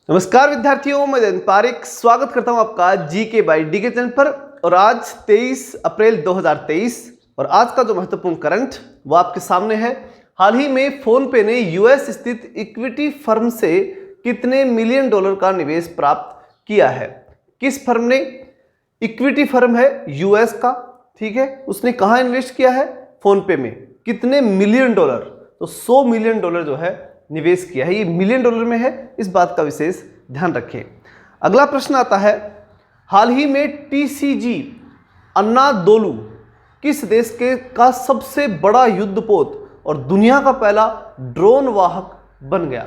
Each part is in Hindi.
नमस्कार विद्यार्थियों, मैं जयंत पारिक स्वागत करता हूं आपका जीके बाय डीके चैनल पर। और आज 23 अप्रैल 2023 और आज का जो महत्वपूर्ण करंट वो आपके सामने है। हाल ही में फोन पे ने यूएस स्थित इक्विटी फर्म से कितने मिलियन डॉलर का निवेश प्राप्त किया है? किस फर्म ने? इक्विटी फर्म है यूएस का, ठीक है। उसने कहाँ इन्वेस्ट किया है? फोन पे में। कितने मिलियन डॉलर? तो 100 मिलियन डॉलर जो है निवेश किया है। ये मिलियन डॉलर में है, इस बात का विशेष ध्यान रखें। अगला प्रश्न आता है, हाल ही में टीसीजी अन्नादोलु किस देश का सबसे बड़ा युद्धपोत और दुनिया का पहला ड्रोन वाहक बन गया?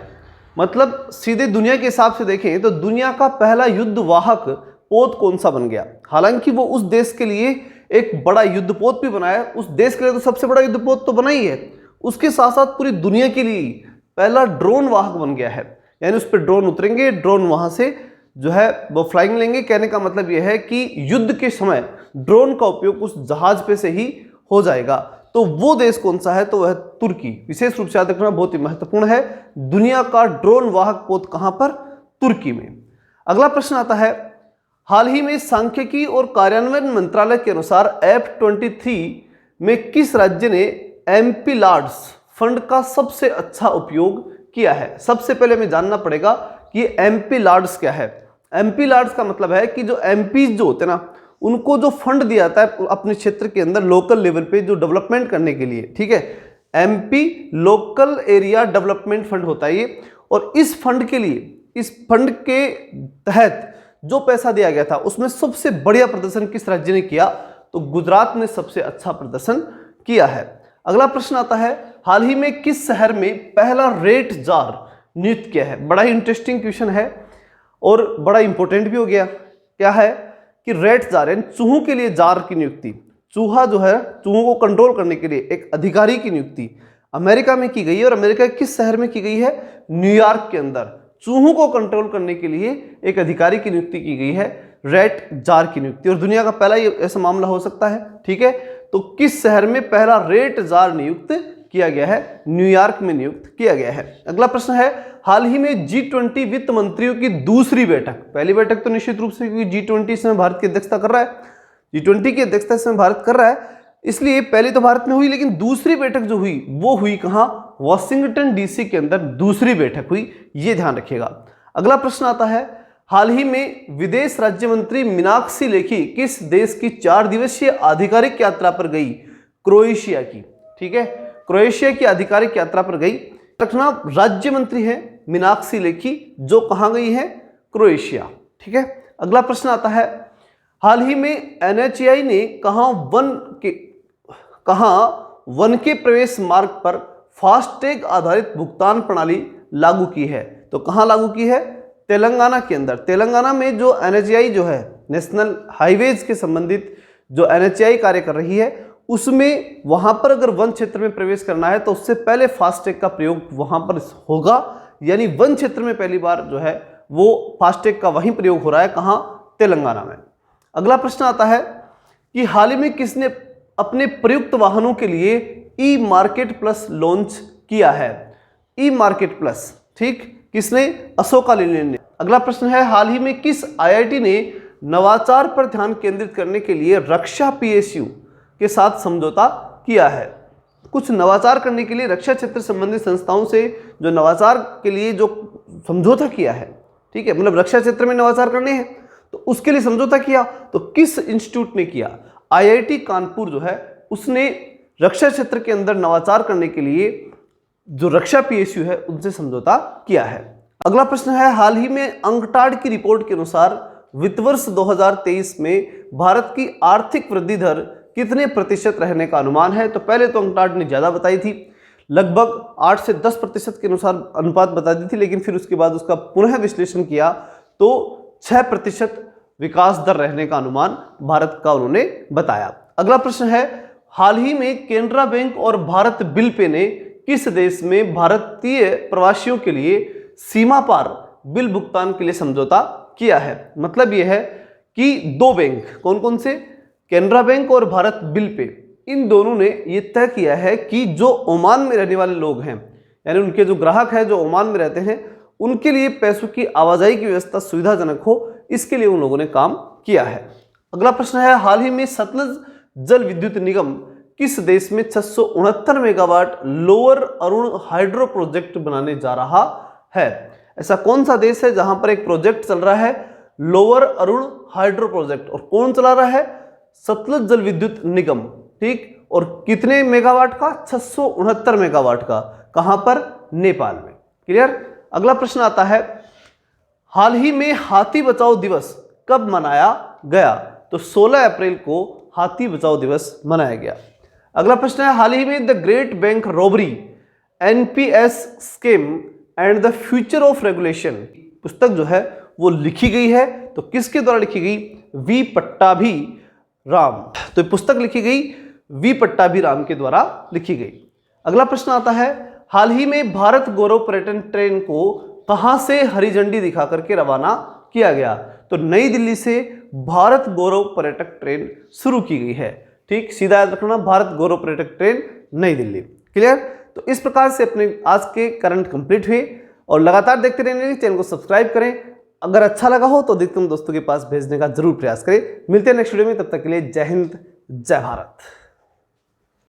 मतलब सीधे दुनिया के हिसाब से देखें तो दुनिया का पहला युद्ध वाहक पोत कौन सा बन गया? हालांकि वो उस देश के लिए एक बड़ा युद्धपोत भी बनाया, उस देश के लिए तो सबसे बड़ा युद्धपोत तो बना ही है, उसके साथ साथ पूरी दुनिया के लिए पहला ड्रोन वाहक बन गया है। यानी उस पर ड्रोन उतरेंगे, ड्रोन वहां से जो है वो फ्लाइंग लेंगे। कहने का मतलब यह है कि युद्ध के समय ड्रोन का उपयोग उस जहाज पे से ही हो जाएगा। तो वो देश कौन सा है? तो वह तुर्की। विशेष रूप से याद रखना बहुत ही महत्वपूर्ण है। दुनिया का ड्रोन वाहक पोत कहां पर? तुर्की में। अगला प्रश्न आता है, हाल ही में सांख्यिकी और कार्यान्वयन मंत्रालय के अनुसार F23 में किस राज्य ने एमपी-लाड्स फंड का सबसे अच्छा उपयोग किया है? सबसे पहले हमें जानना पड़ेगा कि एमपी-लाड्स क्या है। एमपी-लाड्स का मतलब है कि जो एमपीज जो होते हैं ना, उनको जो फंड दिया जाता है अपने क्षेत्र के अंदर लोकल लेवल पे जो डेवलपमेंट करने के लिए, ठीक है। MP local area development fund होता है ये। और इस फंड के लिए, इस फंड के तहत जो पैसा दिया गया था उसमें सबसे बढ़िया प्रदर्शन किस राज्य ने किया? तो गुजरात ने सबसे अच्छा प्रदर्शन किया है। अगला प्रश्न आता है, हाल ही में किस शहर में पहला रेट जार नियुक्त किया है? बड़ा ही इंटरेस्टिंग क्वेश्चन है और बड़ा इंपॉर्टेंट भी हो गया। क्या है कि रेट जार यानी चूहों के लिए जार की नियुक्ति, चूहा जो है चूहों को कंट्रोल करने के लिए एक अधिकारी की नियुक्ति अमेरिका में की गई है। और अमेरिका के किस शहर में की गई है? न्यूयॉर्क के अंदर चूहों को कंट्रोल करने के लिए एक अधिकारी की नियुक्ति की गई है, रेट जार की नियुक्ति। और दुनिया का पहला ये ऐसा मामला हो सकता है, ठीक है। तो किस शहर में पहला रेट जार नियुक्त किया गया है? न्यूयॉर्क में नियुक्त किया गया है। अगला प्रश्न है, हाल ही में G20 वित्त मंत्रियों की दूसरी बैठक, पहली बैठक तो निश्चित रूप से क्योंकि G20 इसमें भारत की अध्यक्षता कर रहा है, G20 की अध्यक्षता इसमें भारत कर रहा है, इसलिए पहली तो भारत में हुई, लेकिन दूसरी बैठक जो हुई वो हुई कहां? वॉशिंगटन डीसी के अंदर दूसरी बैठक हुई, ये ध्यान रखिएगा। अगला प्रश्न आता है, हाल ही में विदेश राज्य मंत्री मीनाक्षी लेखी किस देश की 4 दिवसीय आधिकारिक यात्रा पर गई? क्रोएशिया की, ठीक है। क्रोएशिया की आधिकारिक यात्रा पर गई। रखना, राज्य मंत्री है मीनाक्षी लेखी, जो कहां गई है? क्रोएशिया, ठीक है। अगला प्रश्न आता है, हाल ही में NHAI ने कहां वन के प्रवेश मार्ग पर फास्टैग आधारित भुगतान प्रणाली लागू की है? तो कहां लागू की है? तेलंगाना के अंदर। तेलंगाना में जो NHAI जो है, नेशनल हाईवेज के संबंधित जो NHAI कार्य कर रही है, उसमें वहां पर अगर वन क्षेत्र में प्रवेश करना है तो उससे पहले फास्टैग का प्रयोग वहां पर होगा। यानी वन क्षेत्र में पहली बार जो है वो फास्टैग का वहीं प्रयोग हो रहा है। कहां? तेलंगाना में। अगला प्रश्न आता है कि हाल ही में किसने अपने प्रयुक्त वाहनों के लिए ई मार्केट प्लस लॉन्च किया है? ई मार्केट प्लस, ठीक, किसने? अशोका लेलैंड ने। अगला प्रश्न है, हाल ही में किस IIT ने नवाचार पर ध्यान केंद्रित करने के लिए रक्षा PSU के साथ समझौता किया है? कुछ नवाचार करने के लिए रक्षा क्षेत्र संबंधित संस्थाओं से जो नवाचार के लिए जो समझौता किया है, ठीक है, मतलब रक्षा क्षेत्र में नवाचार करने हैं तो उसके लिए समझौता किया। तो किस इंस्टीट्यूट ने किया? IIT कानपुर जो है उसने रक्षा क्षेत्र के अंदर नवाचार करने के लिए जो रक्षा PSU है उनसे समझौता किया है। अगला प्रश्न है, हाल ही में अंकटाड की रिपोर्ट के अनुसार वित्त वर्ष 2023 में भारत की आर्थिक वृद्धि दर कितने प्रतिशत रहने का अनुमान है? तो पहले तो अंकटाड ने ज्यादा बताई थी, लगभग 8 से 10% के अनुसार अनुपात बता दी थी, लेकिन फिर उसके बाद उसका पुनः विश्लेषण किया तो 6% विकास दर रहने का अनुमान भारत का उन्होंने बताया। अगला प्रश्न है, हाल ही में केनरा बैंक और भारत बिल पे ने किस देश में भारतीय प्रवासियों के लिए सीमा पार बिल भुगतान के लिए समझौता किया है? मतलब यह है कि दो बैंक, कौन कौन से? केनरा बैंक और भारत बिल पे, इन दोनों ने यह तय किया है कि जो ओमान में रहने वाले लोग हैं, यानी उनके जो ग्राहक हैं जो ओमान में रहते हैं, उनके लिए पैसों की आवाजाही की व्यवस्था सुविधाजनक हो, इसके लिए उन लोगों ने काम किया है। अगला प्रश्न है, हाल ही में सतलज जल विद्युत निगम किस देश में 669 megawatt lower Arun hydro project बनाने जा रहा है? ऐसा कौन सा देश है जहां पर एक प्रोजेक्ट चल रहा है लोअर अरुण हाइड्रो प्रोजेक्ट, और कौन चला रहा है? सतलज जल विद्युत निगम, ठीक। और कितने मेगावाट का? 669 मेगावाट का। कहां पर? नेपाल में। क्लियर। अगला प्रश्न आता है, हाल ही में हाथी बचाओ दिवस कब मनाया गया? तो 16 अप्रैल को हाथी बचाओ दिवस मनाया गया। अगला प्रश्न है, हाल ही में the great bank robbery NPS scheme and the future of regulation पुस्तक जो है वो लिखी गई है, तो किसके द्वारा लिखी गई? वी पट्टाभी राम। तो पुस्तक लिखी गई वी पट्टाभी राम के द्वारा लिखी गई। अगला प्रश्न आता है, हाल ही में भारत गौरव पर्यटन ट्रेन को कहां से हरी झंडी दिखा करके रवाना किया गया? तो नई दिल्ली से भारत गौरव पर्यटक ट्रेन शुरू की गई है, ठीक। सीधा याद रखना, भारत गौरव पर्यटक ट्रेन नई दिल्ली। क्लियर। तो इस प्रकार से अपने आज के करंट कंप्लीट हुए, और लगातार देखते रहने के लिए चैनल को सब्सक्राइब करें। अगर अच्छा लगा हो तो अधिकतम दोस्तों के पास भेजने का जरूर प्रयास करें। मिलते हैं नेक्स्ट वीडियो में, तब तक के लिए जय हिंद जय भारत।